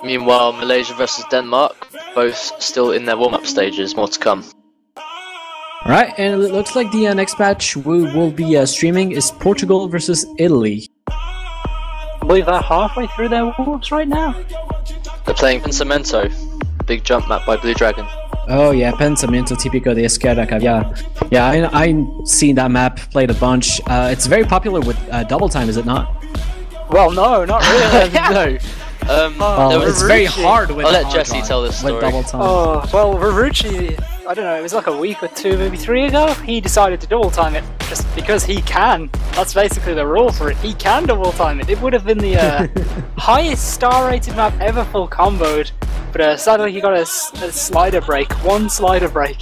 Meanwhile, Malaysia versus Denmark, both still in their warm-up stages, more to come. Alright, and it looks like the next match we will be streaming is Portugal versus Italy. I believe they're halfway through their warm-ups right now. They're playing Pensamento, big jump map by Blue Dragon. Oh yeah, Pensamento Típico de Esquerda Caviar. Yeah, I've seen that map played a bunch. It's very popular with double time, is it not? Well, no, not really. No. It's very hard with I'll let Jesse tell this story. With double time. Oh, well, Rarucci, I don't know, it was like a week or two, maybe 3 ago, he decided to double time it just because he can. That's basically the rule for it. He can double time it. It would have been the highest star rated map ever full comboed, but sadly he got a slider break, one slider break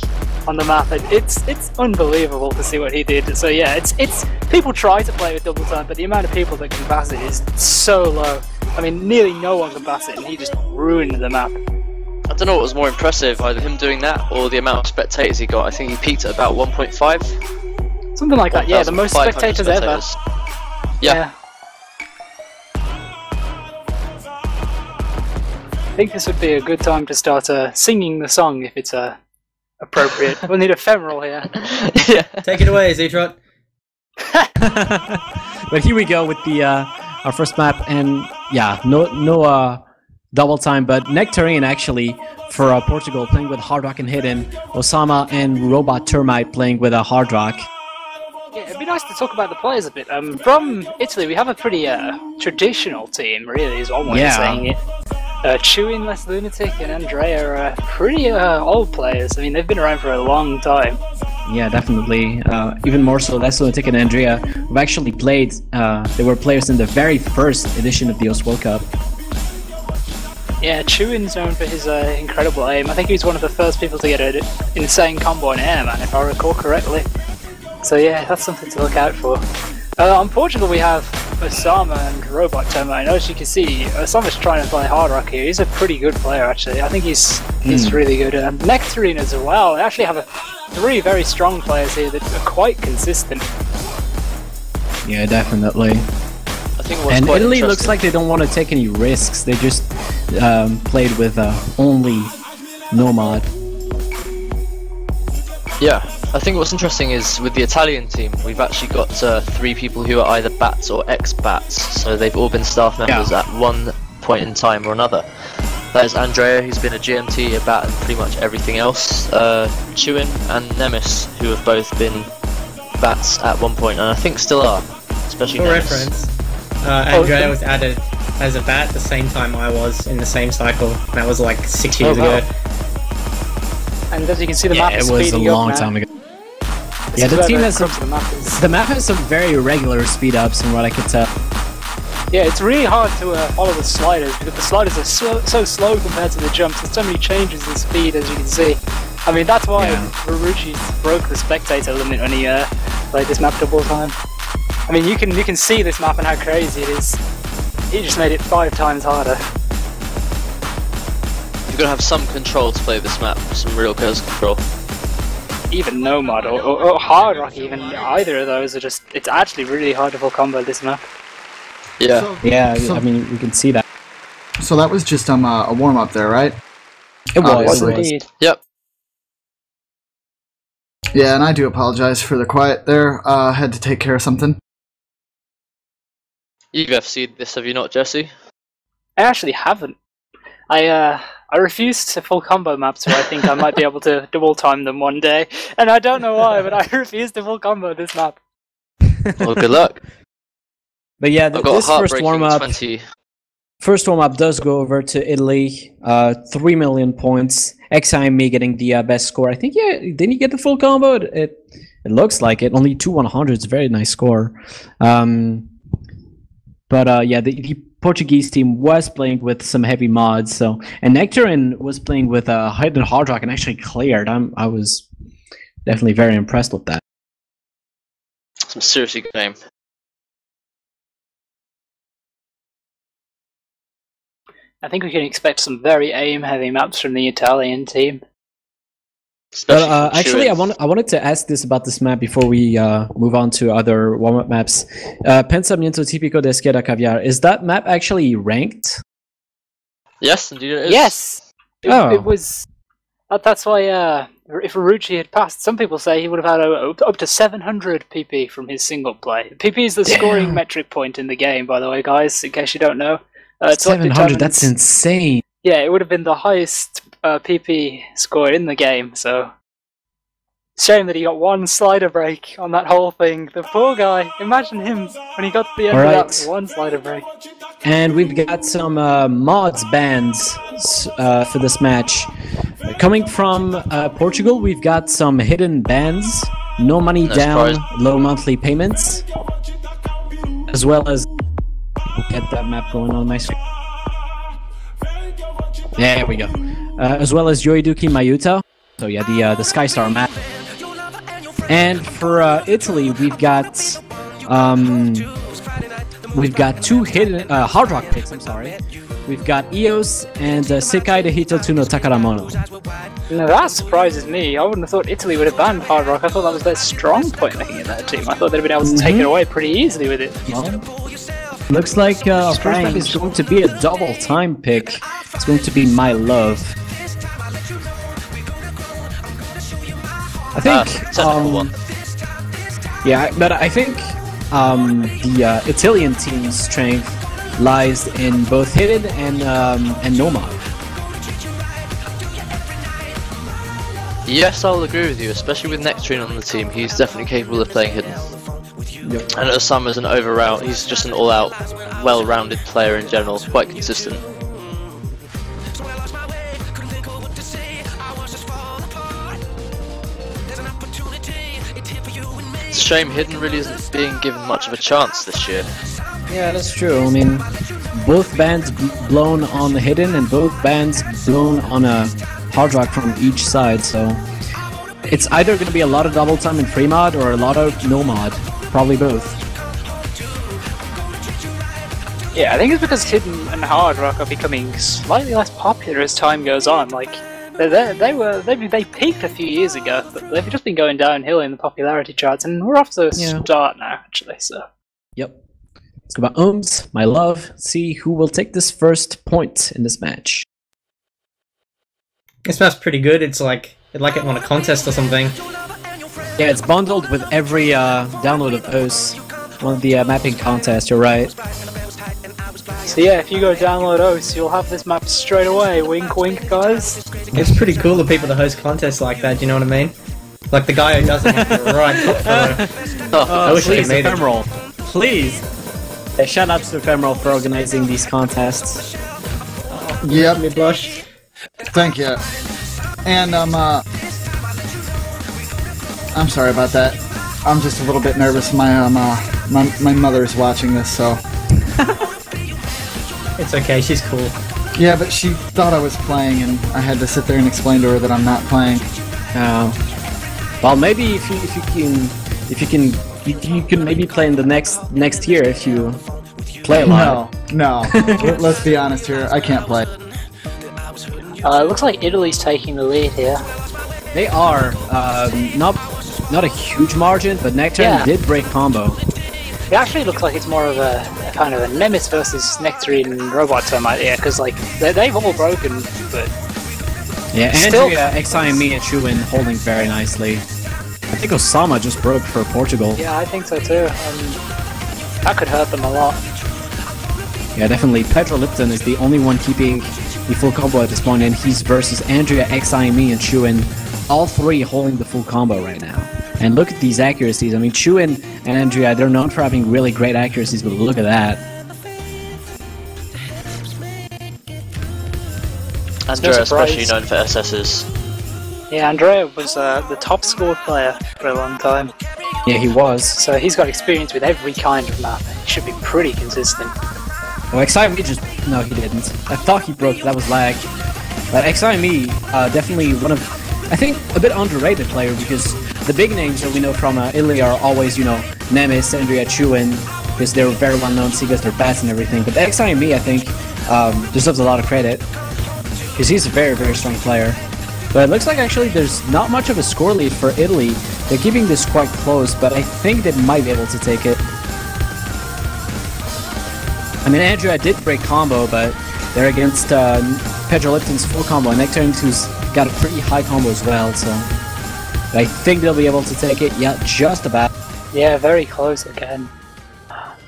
on the map. It's unbelievable to see what he did. So yeah, it's people try to play with double time, but the amount of people that can pass it is so low. I mean, nearly no one can pass it, and he just ruined the map. I don't know what was more impressive, either him doing that or the amount of spectators he got. I think he peaked at about 1.5. Something like that, yeah, the most spectators ever. Yeah. I think this would be a good time to start singing the song if it's appropriate. We'll need ephemeral here. Yeah. Take it away, Zetrot. But here we go with the our first map, and yeah, no double time, but Nectarine actually for Portugal playing with Hard Rock and Hidden, Osama and Robot Termite playing with a Hard Rock. Yeah, it'd be nice to talk about the players a bit. From Italy, we have a pretty traditional team, really, is one way of saying it. Chewin, Less Lunatic, and Andrea are pretty old players. I mean, they've been around for a long time. Yeah, definitely. Even more so, Less Lunatic and Andrea, who've actually played, they were players in the very first edition of the OS World Cup. Yeah, Chewin's known for his incredible aim. I think he was one of the first people to get an insane combo in air, man, if I recall correctly. So yeah, that's something to look out for. On Portugal we have Osama and Robot Termite. As you can see, Osama's trying to play Hard Rock here. He's a pretty good player, actually. I think he's really good. Nectarine as well. They actually have three very strong players here that are quite consistent. Yeah, definitely. I think and Italy looks like they don't want to take any risks. They just played with only Nomad. Yeah, I think what's interesting is with the Italian team, we've actually got 3 people who are either BATs or ex-BATs, so they've all been staff members at one point in time or another. That is Andrea, who's been a GMT, a BAT, and pretty much everything else. Chewin and Nemes, who have both been BATs at one point, and I think still are, especially For Nemes. reference, Andrea was added as a BAT the same time I was in the same cycle. That was like 6 years ago. And as you can see, the map is speeding up. It was a long now. time ago. Yeah, the team has the map has some very irregular speed ups, from what I could tell. Yeah, it's really hard to follow the sliders because the sliders are so slow compared to the jumps. There's so many changes in speed, as you can see. I mean, that's why Rarucci broke the spectator limit when he played this map double time. I mean, you can see this map and how crazy it is. He just made it 5 times harder. You're gonna have some control to play this map, some real control. Even Nomad or Hard Rock, even either of those are just. It's actually really hard to full combo this map. Yeah. I mean, we can see that. So that was just a warm up there, right? It was indeed. Yep. Yeah, and I do apologize for the quiet there. I had to take care of something. You've FC'd this, have you not, Jesse? I actually haven't. I refuse to full combo maps where I think I might be able to double time them one day, and I don't know why, but I refuse to full combo this map. Well, good luck. But yeah, this first Heartbreaking first warm up does go over to Italy. 3 million points. XIME getting the best score. I think, yeah, didn't he get the full combo? It looks like it. Only 2 100s. Very nice score. But yeah, the Portuguese team was playing with some heavy mods. So, and Nectarine was playing with Hidden Hard Rock and actually cleared. I was definitely very impressed with that. Some seriously good game. I think we can expect some very aim-heavy maps from the Italian team. But actually, I wanted to ask this about this map before we move on to other warm-up maps. Pensamiento Típico de Esquerda Caviar, is that map actually ranked? Yes, indeed it is. Yes! Oh. It was... That's why, if Rucci had passed, some people say he would have had up to 700 PP from his single play. PP is the scoring metric point in the game, by the way, guys, in case you don't know. It's what 700, that's insane. Yeah, it would have been the highest PP score in the game, so... Shame that he got one slider break on that whole thing. The poor guy. Imagine him when he got to the end of that one slider break. And we've got some mods bans for this match. Coming from Portugal, we've got some hidden bans. No money down, low monthly payments. As well as... Get that map going on my screen. There we go. As well as Yoiduki Mayuta. So yeah, the Skystar map. And for Italy, we've got two hidden Hard Rock picks. I'm sorry. We've got EOS and Sekai de Hitoto no Takaramono. Now that surprises me. I wouldn't have thought Italy would have banned Hard Rock. I thought that was their strong point looking at that team. I thought they'd have been able to take it away pretty easily with it. Well, looks like our first map is going to be a double time pick. It's going to be My Love. I think yeah, but I think the Italian team's strength lies in both hidden and Nomad. Yes, I'll agree with you, especially with Nectarine on the team. He's definitely capable of playing hidden. Yep. And Osama's an he's just an all-out, well-rounded player in general, quite consistent. It's a shame hidden really isn't being given much of a chance this year. Yeah, that's true. I mean, both bands blown on the hidden and both bands blown on a hard rock from each side, so it's either going to be a lot of double time in free mod or a lot of no mod. Probably both. Yeah, I think it's because hidden and hard rock are becoming slightly less popular as time goes on. Like they peaked a few years ago, but they've just been going downhill in the popularity charts, and we're off to a start now, actually. So. Yep. Let's go about Ohms, My Love. See who will take this first point in this match. This map's pretty good. It's like it won a contest or something. Yeah, it's bundled with every download of OS. One of the mapping contests, you're right. So yeah, if you go download OS, you'll have this map straight away. Wink wink, guys. It's pretty cool the people that host contests like that, do you know what I mean? Like the guy who does it with the right top I wish please, Ephemeral. Please! Yeah, shout out to Ephemeral for organizing these contests. Yep. Me blush. Thank you. And I'm sorry about that. I'm just a little bit nervous. My mother's watching this, so. It's okay, she's cool. Yeah, but she thought I was playing, and I had to sit there and explain to her that I'm not playing. Well, maybe if you can maybe play in the next year if you play a lot. No. Let's be honest here. I can't play. It looks like Italy's taking the lead here. They are not a huge margin, but Nectarine did break combo. It actually looks like it's more of a kind of a Nemesis versus Nectarine and Robot Termite here, because like they've all broken, but yeah, Andrea, XI, and me and Shuin holding very nicely. I think Osama just broke for Portugal. Yeah, I think so too. That could hurt them a lot. Yeah, definitely. Pedro Lipton is the only one keeping the full combo at this point, and he's versus Andrea, XI, me, and Shuin, all three holding the full combo right now. And look at these accuracies. I mean, Shuin and Andrea, they're known for having really great accuracies, but look at that. Andrea especially known for SSs. Yeah, Andrea was the top scored player for a long time. Yeah, he was. So he's got experience with every kind of map. He should be pretty consistent. Well, XIME just... No, he didn't. I thought he broke, that was lag. But XIME, definitely one of... I think a bit underrated player, because the big names that we know from Italy are always, you know, Nemes, Andrea, Shuin, because they're very well known, Segas, their bats and everything. But XIME, I think, deserves a lot of credit, because he's a very, very strong player. But it looks like actually there's not much of a score lead for Italy. They're keeping this quite close, but I think they might be able to take it. I mean, Andrea did break combo, but They're against Pedro Lipton's full combo. Nectarine 2's got a pretty high combo as well, so I think they'll be able to take it. Yeah, just about. Yeah, very close again.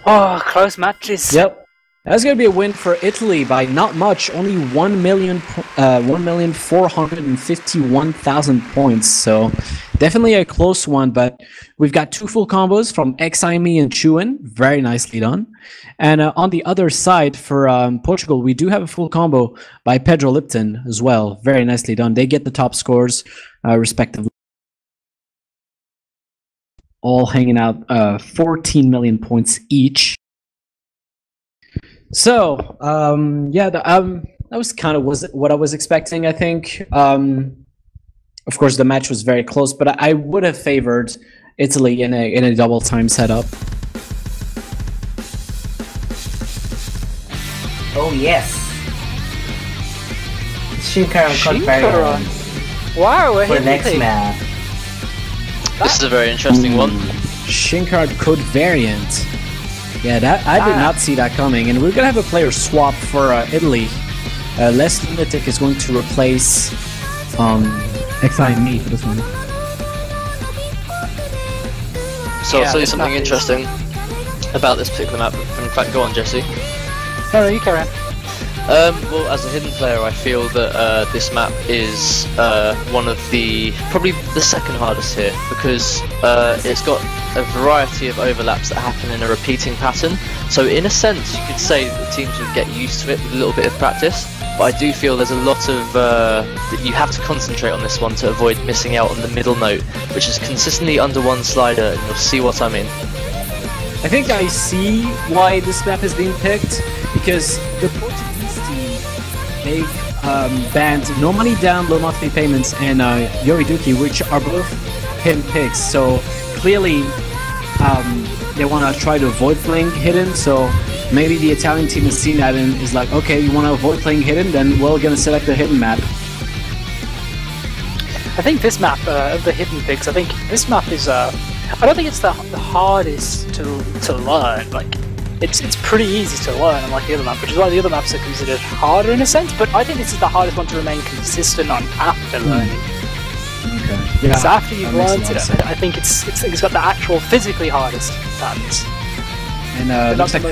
Oh, close matches. Yep. That's going to be a win for Italy by not much, only 1,451,000 points. So definitely a close one, but we've got two full combos from Xime and Chuan, very nicely done. And on the other side for Portugal, we do have a full combo by Pedro Lipton as well, very nicely done. They get the top scores respectively. All hanging out 14 million points each. So, yeah, that was kind of what I was expecting, I think. Of course, the match was very close, but I would have favored Italy in a double time setup. Oh, yes. Shinkaran Code Variant Wow, for next map. This is a very interesting one. Shinkaran Code Variant. Yeah, that I did not see that coming, and we're gonna have a player swap for Italy. Les Lunatic is going to replace Xime for this one. So I'll tell you something interesting about this particular map. In fact, go on, Jesse. No, you carry on. Well, as a hidden player, I feel that this map is probably the second hardest here, because it's got a variety of overlaps that happen in a repeating pattern. So in a sense, you could say that the teams would get used to it with a little bit of practice, but I do feel there's a lot of that you have to concentrate on this one to avoid missing out on the middle note, which is consistently under one slider, and you'll see what I mean. I think I see why this map is being picked, because the Portuguese team, they've banned No Money Down, Low Monthly Payments, and Yoriduki, which are both hidden picks. So clearly, they want to try to avoid playing hidden. So maybe the Italian team has seen that and is like, okay, you want to avoid playing hidden, then we're gonna select the hidden map. I think this map of the hidden picks, I think this map is I don't think it's the hardest to learn. Like, it's pretty easy to learn, unlike the other map, which is why the other maps are considered harder in a sense. But I think this is the hardest one to remain consistent on after learning. Okay. Yeah. So after you've learned it, I think it's got the actual physically hardest patterns. And looks like for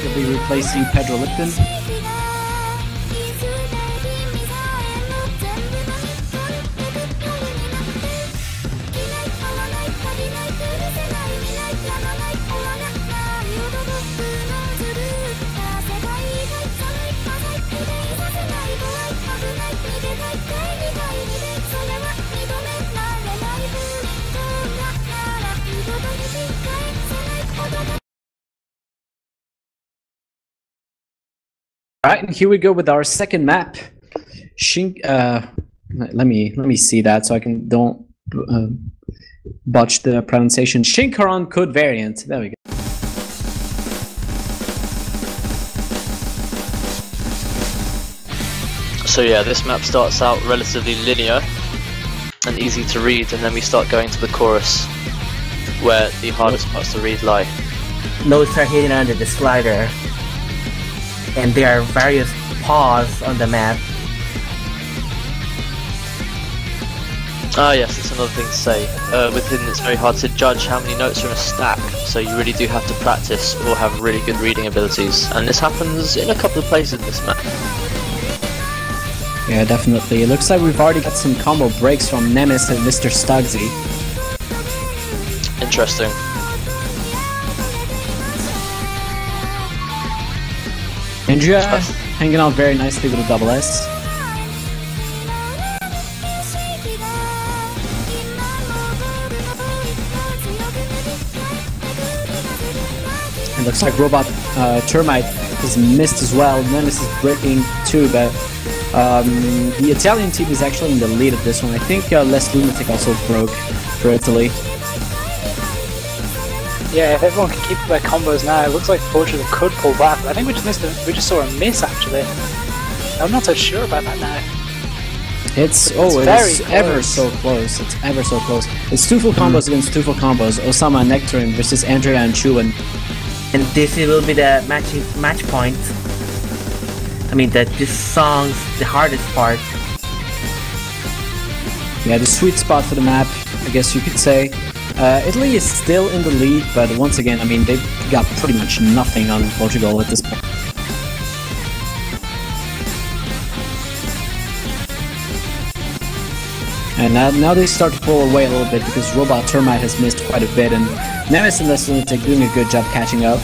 he'll be replacing Pedro Lipton. Alright, and here we go with our second map. Let me see that so I don't botch the pronunciation. Shinkaran Code Variant. There we go. So yeah, this map starts out relatively linear and easy to read, and then we start going to the chorus, where the hardest parts to read lie. Notes are hidden under the slider, and there are various paws on the map. Ah yes, that's another thing to say. With hidden, it's very hard to judge how many notes are in a stack, so you really do have to practice or have really good reading abilities, and this happens in a couple of places in this map. Yeah, definitely. It looks like we've already got some combo breaks from Nemes and Mr. Stugsy. Interesting. Andrea hanging out very nicely with a double S. It looks like Robot Termite has missed as well. Nemes is breaking too, but the Italian team is actually in the lead of this one. I think Les Lunatic also broke for Italy. Yeah, if everyone can keep their combos now, it looks like Portugal could pull back. But I think we just saw a miss actually. I'm not so sure about that now. It's very ever close. so close. It's ever so close. It's two full combos against two full combos. Osama and Nectarine versus Andrea and Chuan. And this will be the match point. I mean that this song's the hardest part. Yeah, the sweet spot for the map, I guess you could say. Italy is still in the lead, but once again, I mean, they've got pretty much nothing on Portugal at this point. And now they start to pull away a little bit because Robot Termite has missed quite a bit, and Nemes and Less Lunatic doing a good job catching up.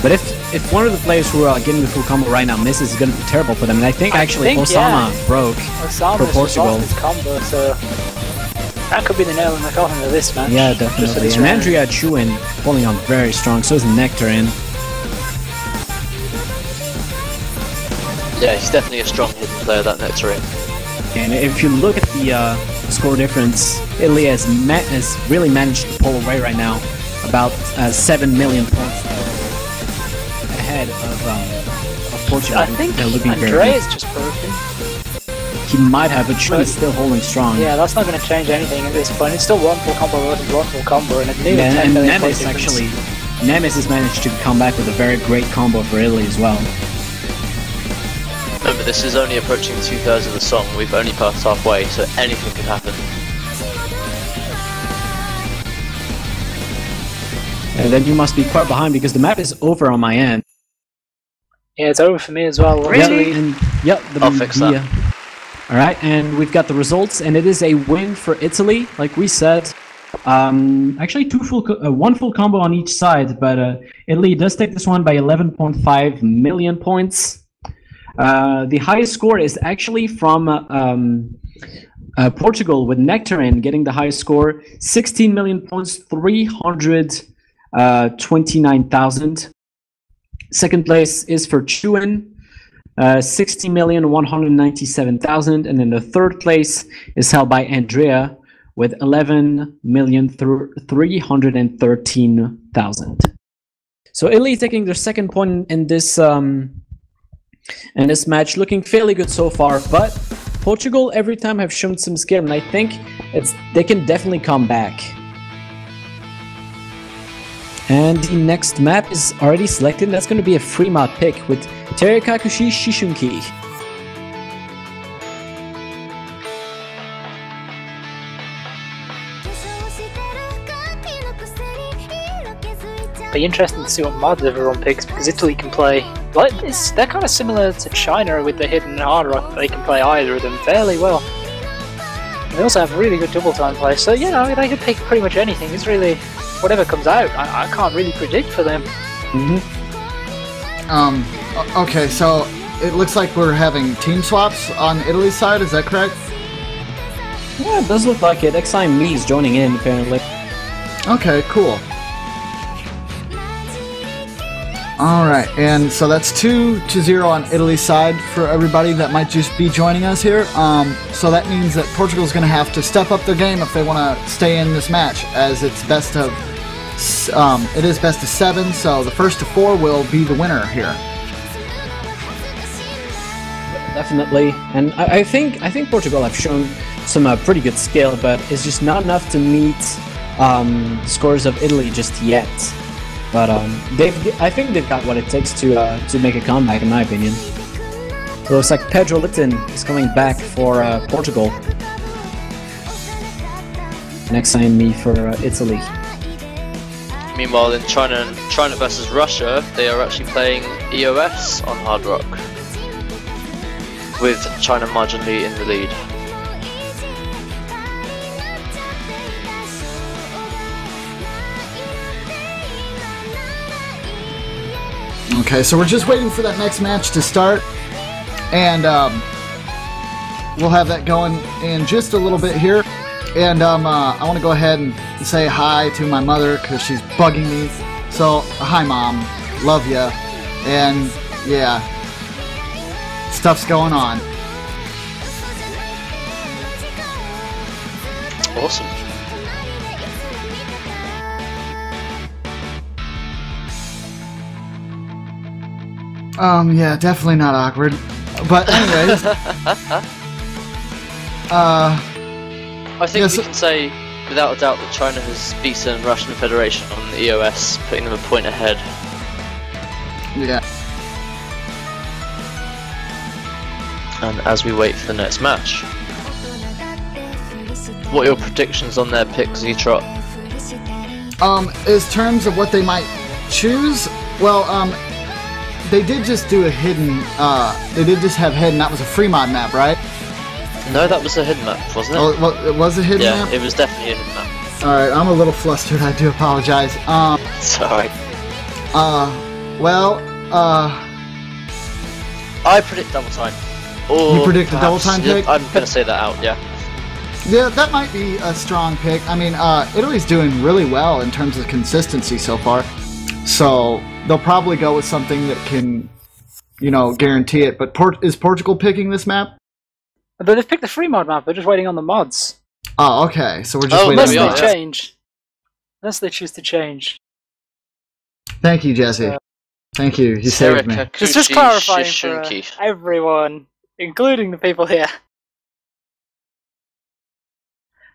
But if one of the players who are getting the full combo right now misses, it's going to be terrible for them. And I think actually Osama broke for Portugal. His combo, so that could be the nail in the coffin of this match. Yeah, definitely. And Andrea Chuan pulling on very strong, so is Nectarine. Yeah, he's definitely a strong hidden player, that Nectarine. And if you look at the score difference, Italy has really managed to pull away right now, about 7 million points ahead of Portugal. I think They're looking very Andrea's good. just broken. He might have, but Chuan is still holding strong. Yeah, that's not going to change anything at this point. It's still one full combo versus one full combo, and it's nearly Yeah, 10 and million Nemes point difference. Nemes has managed to come back with a very great combo for Italy as well. Remember, this is only approaching 2/3 of the song. We've only passed halfway, so anything could happen. And then you must be quite behind because the map is over on my end. Yeah, it's over for me as well. Really? And, yep, I'll fix that. Alright, and we've got the results, and it is a win for Italy, like we said. Actually, one full combo on each side, but Italy does take this one by 11.5 million points. The highest score is actually from Portugal, with Nectarine getting the highest score, 16 million points, 329,000. Second place is for Chuan, 60,197,000, and then the third place is held by Andrea with 11,313,000. So Italy taking their second point in this match, looking fairly good so far. But Portugal every time have shown some skill, and I think they can definitely come back. And the next map is already selected. That's going to be a free mod pick with Terikakushi Shishunki. Be interesting to see what mods everyone picks, because Italy can play like this. They're kind of similar to China with the hidden and hard rock. They can play either of them fairly well. They also have really good double time play, so you know they could pick pretty much anything. It's really whatever comes out. I can't really predict for them. Okay, so it looks like we're having team swaps on Italy's side. Is that correct? Yeah, it does look like it. Exime Me is joining in apparently. Okay, cool. Alright, and so that's 2-0 on Italy's side for everybody that might just be joining us here. So that means that Portugal's going to have to step up their game if they want to stay in this match, as it's best of it is best of 7, so the first to 4 will be the winner here. Definitely, and I think Portugal have shown some pretty good skill, but it's just not enough to meet the scores of Italy just yet. But I think they've got what it takes to make a comeback, in my opinion. It looks like Pedro Litton is coming back for Portugal. Next time me for Italy. Meanwhile, in China versus Russia, they are actually playing EOS on Hard Rock, with China marginally in the lead. Okay, so we're just waiting for that next match to start, and we'll have that going in just a little bit here. And I want to go ahead and say hi to my mother because she's bugging me. So, hi Mom, love ya, and yeah, stuff's going on. Awesome. Yeah, definitely not awkward. But anyways, I think we can say, without a doubt, that China has beaten Russian Federation on the EOS, putting them a point ahead. yeah. And as we wait for the next match, what are your predictions on their pick, Z-Trot? As terms of what they might choose, well, they did just do a hidden, they did just have hidden, that was a free mod map, right? No, that was a hidden map, wasn't it? Oh, well, it was a hidden yeah, map? it was definitely a hidden map. Alright, I'm a little flustered, I do apologize. It's alright. I predict double time. Or You predict a double time perhaps- pick? I'm gonna say that out, yeah. Yeah, that might be a strong pick. I mean, Italy's doing really well in terms of consistency so far. So they'll probably go with something that can, guarantee it. But is Portugal picking this map? But they've picked the free mod map, they're just waiting on the mods. Oh, okay. So we're just Oh, waiting Unless on we they are, that. yeah. change. Unless they choose to change. Thank you, Jesse. Thank you. You saved me. Just Kakushi clarifying for Shishunki. everyone, including the people here.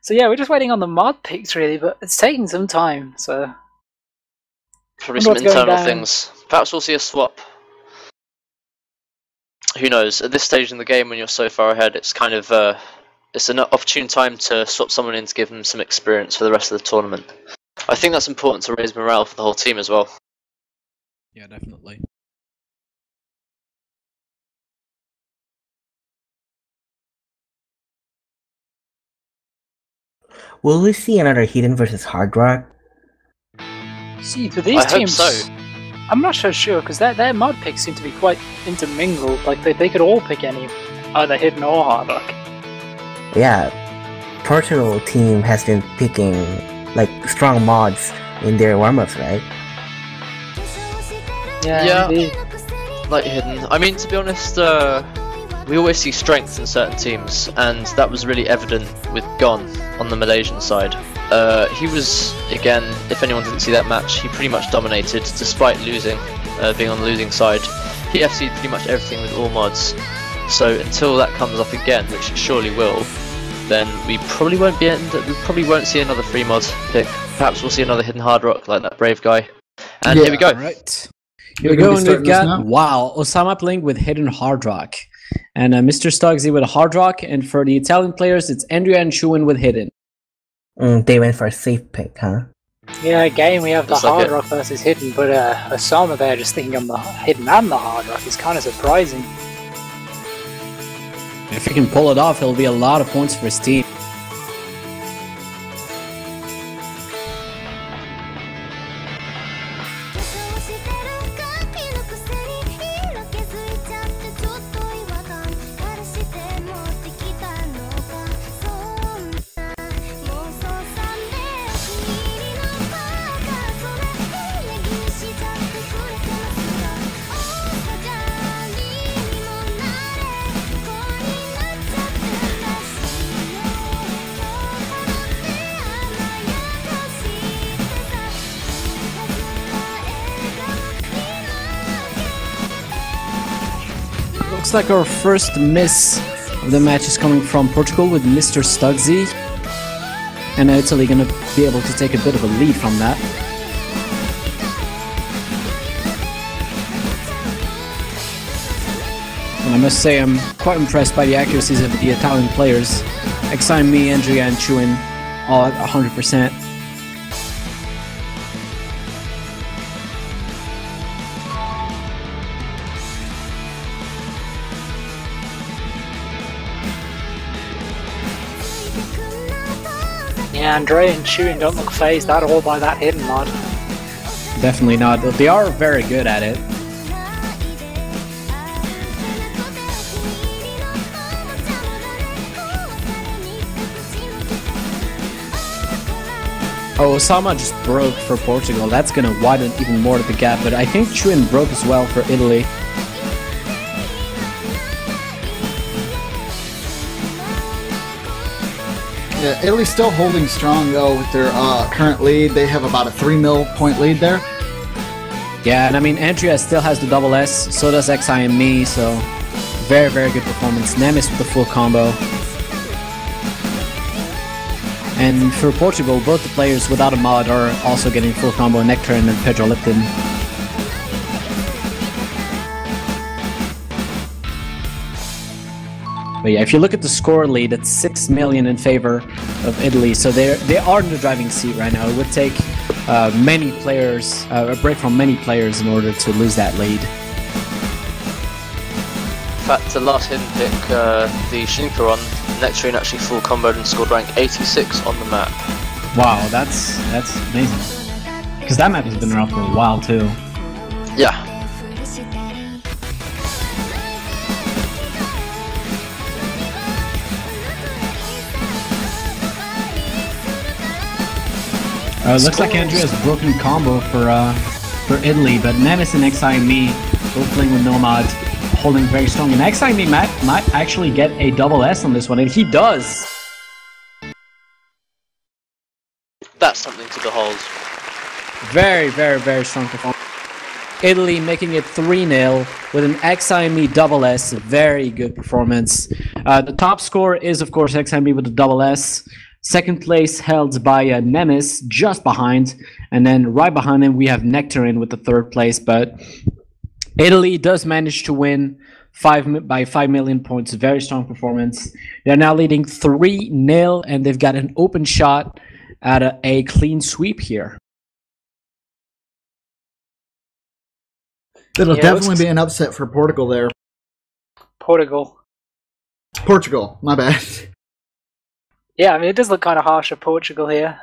So yeah, we're just waiting on the mod picks really, but it's taking some time, so... Probably some what's going internal down. things. Perhaps we'll see a swap. Who knows? At this stage in the game, when you're so far ahead, it's kind of it's an opportune time to swap someone in to give them some experience for the rest of the tournament. I think that's important to raise morale for the whole team as well. Yeah, definitely. Will we see another Hidden versus Hard Rock? See, for these I hope teams, so. I'm not so sure, because their mod picks seem to be quite intermingled, like they could all pick any, either Hidden or Hard Rock. Yeah, Portugal team has been picking like strong mods in their warm-ups, right? Yeah. indeed. Like hidden. I mean, to be honest, we always see strength in certain teams, and that was really evident with Gon on the Malaysian side. He was, again, if anyone didn't see that match, he pretty much dominated despite losing, being on the losing side. He FC'd pretty much everything with all mods. So until that comes up again, which it surely will, then we probably won't see another free mod pick. Perhaps we'll see another hidden hard rock like that brave guy. And here we go. Alright. Here We're we go, gonna be and we've starting this got, now? wow, Osama playing with Hidden Hard Rock. And Mr. Stugsy with Hard Rock, and for the Italian players, it's Andrea and Shuin with Hidden. They went for a safe pick, huh? Yeah, again we have the Looks like Hard it. Rock versus Hidden, but Osama there just thinking on the Hidden and the Hard Rock is kind of surprising. If he can pull it off, it'll be a lot of points for his team. Looks like our first miss of the match is coming from Portugal with Mr. Stugsy. And Italy gonna be able to take a bit of a lead from that. And I must say I'm quite impressed by the accuracies of the Italian players. Exime me, Andrea and Chuin all at 100%. Yeah, Andre and Chewin don't look phased at all by that Hidden mod. Definitely not. They are very good at it. Oh, Osama just broke for Portugal. That's gonna widen even more the gap, but I think Chuin broke as well for Italy. Yeah, Italy's still holding strong though with their current lead. They have about a 3 mil point lead there. Yeah, and I mean, Andrea still has the double S, so does XI and me, so very, very good performance. Nemes with the full combo. And for Portugal, both the players without a mod are also getting full combo, Nectarine and Pedro Lipton. But yeah, if you look at the score lead, it's 6 million in favor of Italy, so they are in the driving seat right now. It would take many players, a break from many players in order to lose that lead. In fact, the last hidden pick, the Shinkaron, Nectarine actually full comboed and scored rank 86 on the map. Wow, that's amazing. Because that map has been around for a while too. Yeah. Looks like Andrea's broken combo for Italy, but Nemes and XI and me both playing with Nomad, holding very strong. And XI and me might actually get a double S on this one, and he does. That's something to behold. Very, very, very strong performance. Italy making it 3-0 with an XI and me double S. Very good performance. The top score is, of course, XI and me with the double S. Second place held by Nemes, just behind, and then right behind him we have Nectarine with the third place. But Italy does manage to win by 5 million points. Very strong performance. They're now leading 3-0, and they've got an open shot at a clean sweep here. It'll definitely be an upset for Portugal there. Portugal, my bad. Yeah, I mean, it does look kind of harsh of Portugal here.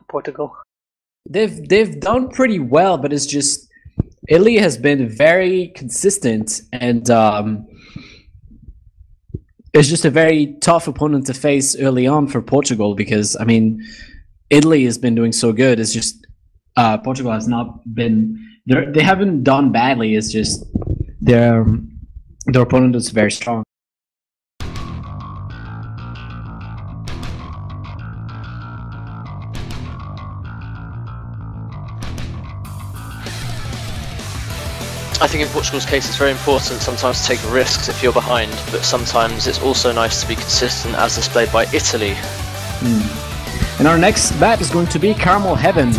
Portugal. They've done pretty well, but it's just Italy has been very consistent, and it's just a very tough opponent to face early on for Portugal because, I mean, Italy has been doing so good. It's just Portugal has not been. They haven't done badly. It's just their opponent is very strong. I think in Portugal's case it's very important sometimes to take risks if you're behind, but sometimes it's also nice to be consistent as displayed by Italy. And our next map is going to be Caramel Heaven.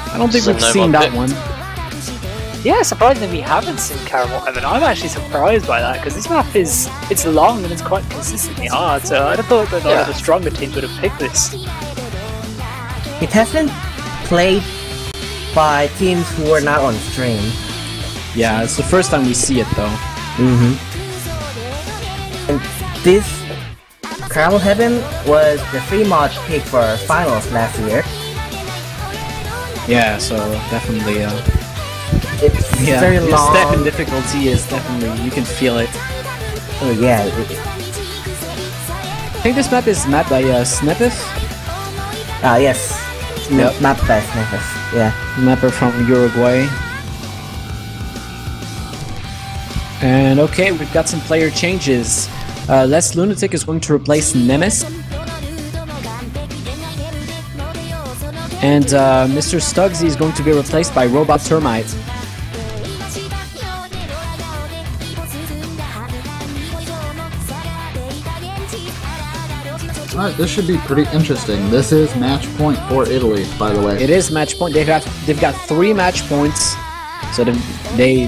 I don't think we've seen that one. Yeah, surprisingly we haven't seen Caramel Heaven. I'm actually surprised by that because this map it's long and it's quite consistently hard, so I'd have thought that one of the stronger teams would have picked this. It hasn't played by teams who were not on stream. Yeah, it's the first time we see it though. And this Caramel Heaven was the free mod pick for finals last year. Yeah, so definitely It's very the long. step in difficulty is definitely, you can feel it. Oh yeah. I think this map is mapped by Snepif. Yes. Yep. Map by Snepif. Yeah. Mapper from Uruguay. And okay, we've got some player changes. Les Lunatic is going to replace Nemes. And Mr. Stugsy is going to be replaced by Robot Termite. Alright, this should be pretty interesting. This is match point for Italy, by the way. It is match point. They've got 3 match points, so they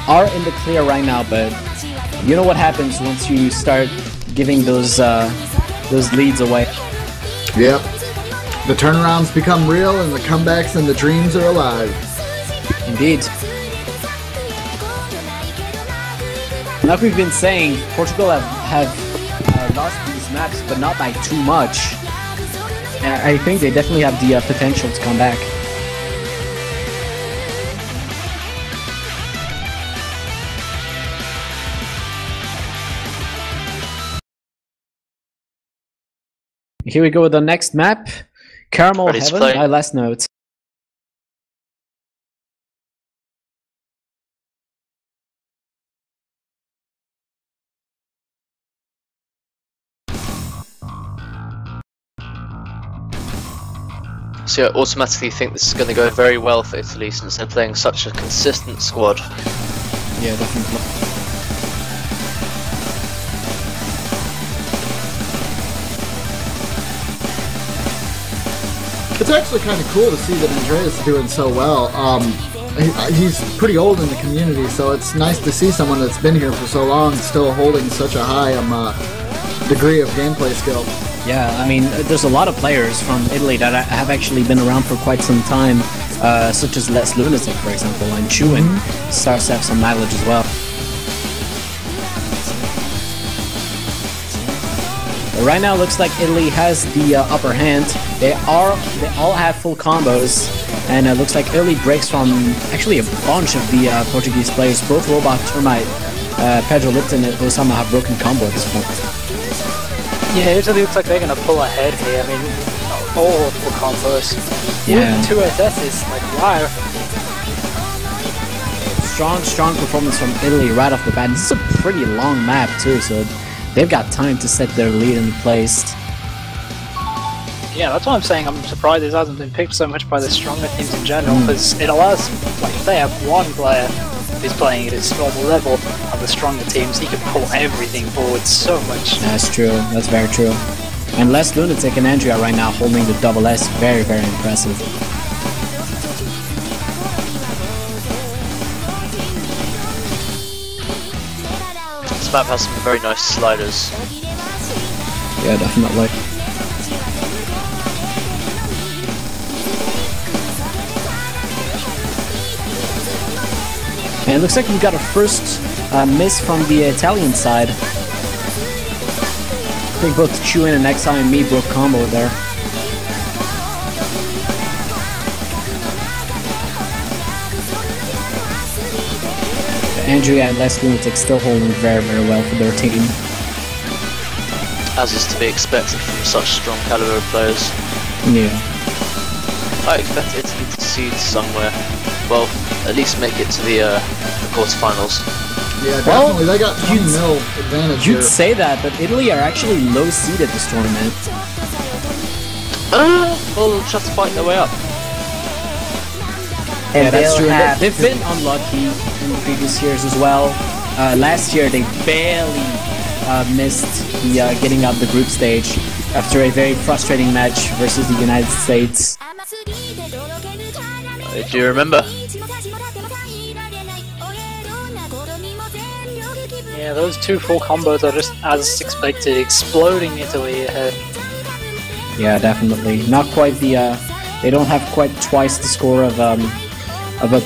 are in the clear right now. But you know what happens once you start giving those leads away. Yep. The turnarounds become real, and the comebacks and the dreams are alive. Indeed. Like we've been saying, Portugal have lost these maps, but not by too much. I think they definitely have the potential to come back. Here we go with the next map. Caramel Ready to Heaven, play. my last note. So I automatically think this is going to go very well for Italy since they're playing such a consistent squad. Yeah, definitely. It's actually kind of cool to see that Andrea's doing so well. He's pretty old in the community, so it's nice to see someone that's been here for so long still holding such a high degree of gameplay skill. Yeah, I mean, there's a lot of players from Italy that have actually been around for quite some time, such as Les Lunatic, for example, and Chewin starts to have some mileage as well. But right now, it looks like Italy has the upper hand. They all have full combos, and it looks like Italy breaks from actually a bunch of the Portuguese players. Both Robot, Termite, Pedro Lipton, and Osama have broken combo at this point. Yeah, Italy looks like they're going to pull ahead here. I mean, all full combos. Yeah. With 2 SSs, like, wow. Strong performance from Italy right off the bat. This is a pretty long map too, so they've got time to set their lead in place. Yeah, that's why I'm saying I'm surprised this hasn't been picked so much by the stronger teams in general, because it allows, like, if they have one player who's playing at his normal level of the stronger teams, he can pull everything forward so much. That's true, that's very true. And Les Lunatic and Andrea right now holding the double S, very, very impressive. This map has some very nice sliders. Yeah, definitely. And it looks like we've got a first miss from the Italian side. I think both Chewin and Exile and me broke combo there. Andrea and Les Lunatic still holding very, very well for their team. As is to be expected from such strong caliber of players. Yeah. I expect Italy to seed somewhere. Well, at least make it to the quarterfinals. Yeah, definitely. They got 20 mil advantage here. You'd say that, but Italy are actually low seeded this tournament. Well, just fight their way up. Yeah, that's true. They've been unlucky in the previous years as well. Last year, they barely missed the getting out the group stage after a very frustrating match versus the United States. Do you remember? Yeah, those 2 full combos are just, as expected, exploding Italy ahead. Yeah, definitely. Not quite the. They don't have quite twice the score of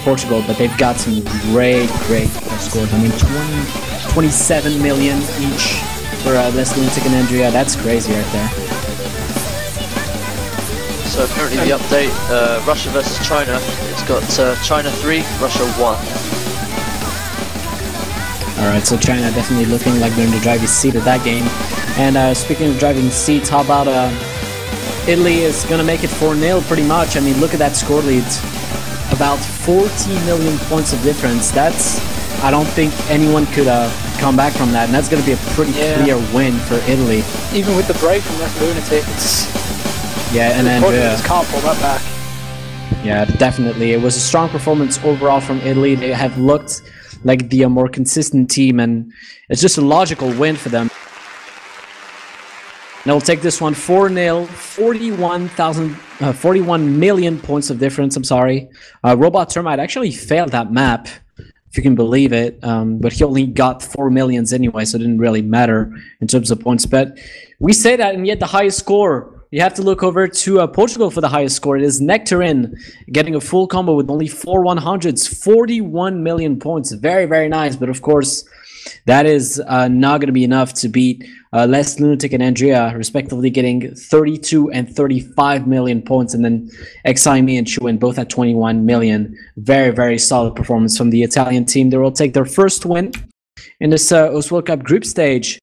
Portugal, but they've got some great scores. I mean, 27 million each for Les Lunatic and Andrea. That's crazy right there. So apparently the update, Russia versus China, it's got China 3, Russia 1. Alright, so China definitely looking like they're in the driving seat of that game. And speaking of driving seats, how about Italy is going to make it 4-0 pretty much. I mean, look at that score lead. About 40 million points of difference. That's, I don't think anyone could come back from that. And that's going to be a pretty clear win for Italy. Even with the break from Les Lunatic, it's... Yeah, and Andrea just can't pull that back. Yeah, definitely. It was a strong performance overall from Italy. They have looked like the more consistent team, and it's just a logical win for them. And they'll take this one 4-0, 41 million points of difference. I'm sorry. Robot Termite actually failed that map, if you can believe it, but he only got 4 millions anyway, so it didn't really matter in terms of points. But we say that, and yet the highest score, you have to look over to Portugal for the highest score. It is Nectarine getting a full combo with only 4 100s, 41 million points. Very, very nice. But of course, that is not going to be enough to beat Les Lunatic and Andrea, respectively, getting 32 and 35 million points. And then Exime and Chewin both at 21 million. Very, very solid performance from the Italian team. They will take their first win in this World Cup group stage.